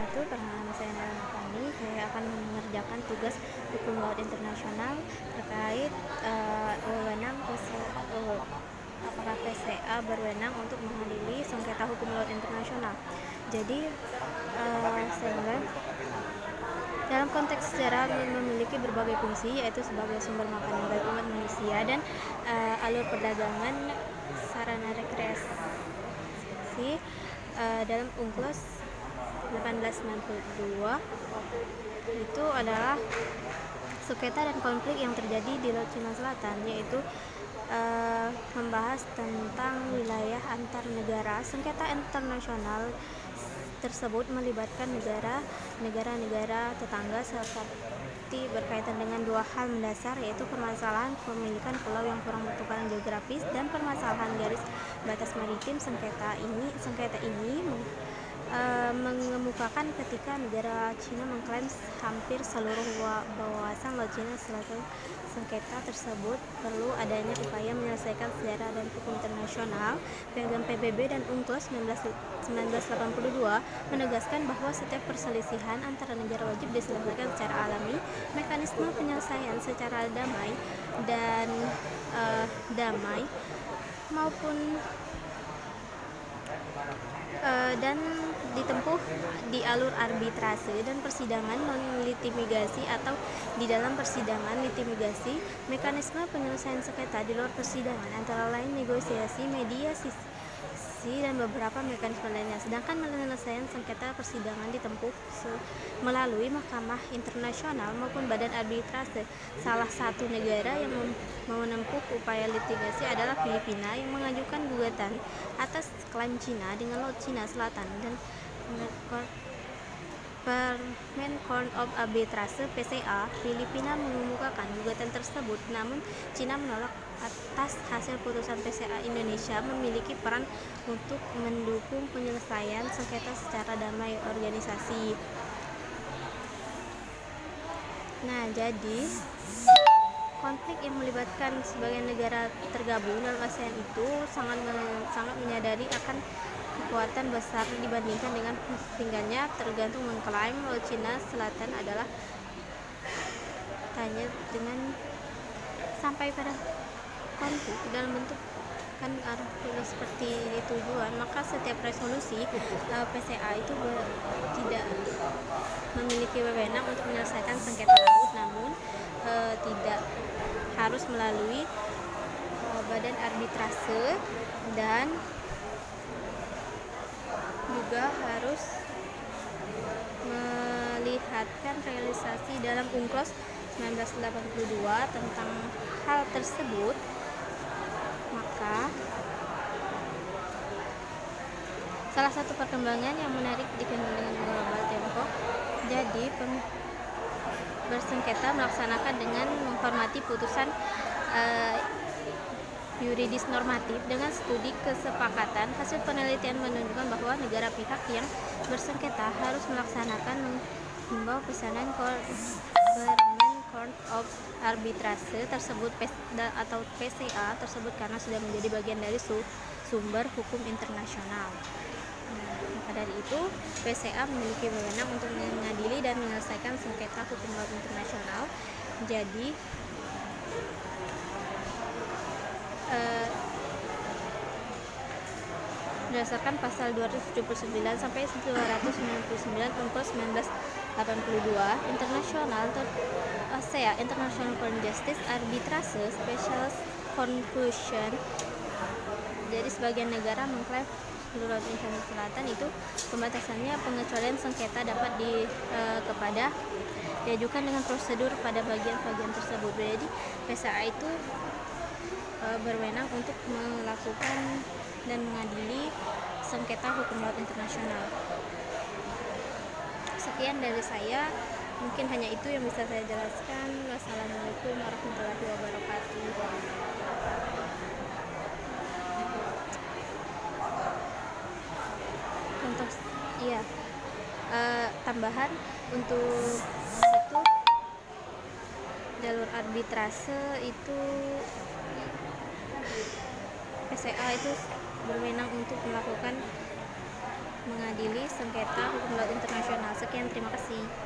wabarakatuh. Perkenalkan saya Nana Fani. Saya akan mengerjakan tugas hukum laut internasional terkait wewenang apakah PCA berwenang untuk mengadili sengketa hukum laut internasional. Jadi sehingga dalam konteks sejarah memiliki berbagai fungsi, yaitu sebagai sumber makanan bagi umat manusia dan alur perdagangan sarana rekreasi. Dalam UNCLOS 1892 itu adalah sengketa dan konflik yang terjadi di Laut Cina Selatan, yaitu membahas tentang wilayah antar negara. Sengketa internasional tersebut melibatkan negara-negara tetangga seperti berkaitan dengan dua hal mendasar, yaitu permasalahan kepemilikan pulau yang kurang bertukaran geografis dan permasalahan garis batas maritim. Sengketa ini mengemukakan ketika negara Cina mengklaim hampir seluruh kawasan Laut Cina Selatan. Sengketa tersebut perlu adanya upaya menyelesaikan secara dan hukum internasional. Piagam PBB dan UNCLOS 1982 menegaskan bahwa setiap perselisihan antara negara wajib diselesaikan secara alami. Mekanisme penyelesaian secara damai dan ditempuh di alur arbitrase dan persidangan non-litigasi atau di dalam persidangan litigasi. Mekanisme penyelesaian sengketa di luar persidangan antara lain negosiasi, mediasi, dan beberapa mekanisme lainnya. Sedangkan penyelesaian sengketa persidangan ditempuh melalui mahkamah internasional maupun badan arbitrase. Salah satu negara yang menempuh upaya litigasi adalah Filipina, yang mengajukan gugatan atas klaim Cina dengan Laut Cina Selatan dan Permanent Court of Arbitrage (PCA). Filipina mengemukakan gugatan tersebut, namun Cina menolak. Atas hasil putusan PCA, Indonesia memiliki peran untuk mendukung penyelesaian sengketa secara damai organisasi. Nah, jadi konflik yang melibatkan sebagian negara tergabung dalam ASEAN itu sangat menyadari akan kekuatan besar dibandingkan dengan tinggalnya tergantung mengklaim Laut Cina Selatan adalah tanya dengan sampai pada konflik dalam bentuk arah seperti tujuan, maka setiap resolusi PCA itu tidak memiliki wewenang untuk menyelesaikan sengketa laut, namun tidak harus melalui badan arbitrase dan juga harus melihatkan realisasi dalam UNCLOS 1982 tentang hal tersebut. Maka salah satu perkembangan yang menarik dikenal dengan global Tiongkok. Jadi bersengketa melaksanakan dengan menghormati putusan yuridis normatif dengan studi kesepakatan. Hasil penelitian menunjukkan bahwa negara pihak yang bersengketa harus melaksanakan membawa pesanan Court of Arbitrage tersebut atau PCA tersebut karena sudah menjadi bagian dari sumber hukum internasional. Maka dari itu, PCA memiliki wewenang untuk mengadili dan menyelesaikan sengketa hukum laut internasional. Jadi berdasarkan pasal 279 sampai 299 UNCLOS 1982, International Court of Justice Arbitrage Special Conclusion. Jadi sebagian negara mengklaim Laut Cina Selatan itu pembatasannya pengecualian sengketa dapat diajukan dengan prosedur pada bagian-bagian tersebut. Jadi PCA itu berwenang untuk melakukan dan mengadili sengketa hukum laut internasional. Sekian dari saya, mungkin hanya itu yang bisa saya jelaskan. Wassalamualaikum warahmatullahi wabarakatuh. Untuk tambahan untuk itu, jalur arbitrase itu PCA itu berwenang untuk mengadili sengketa hukum laut internasional. kasih.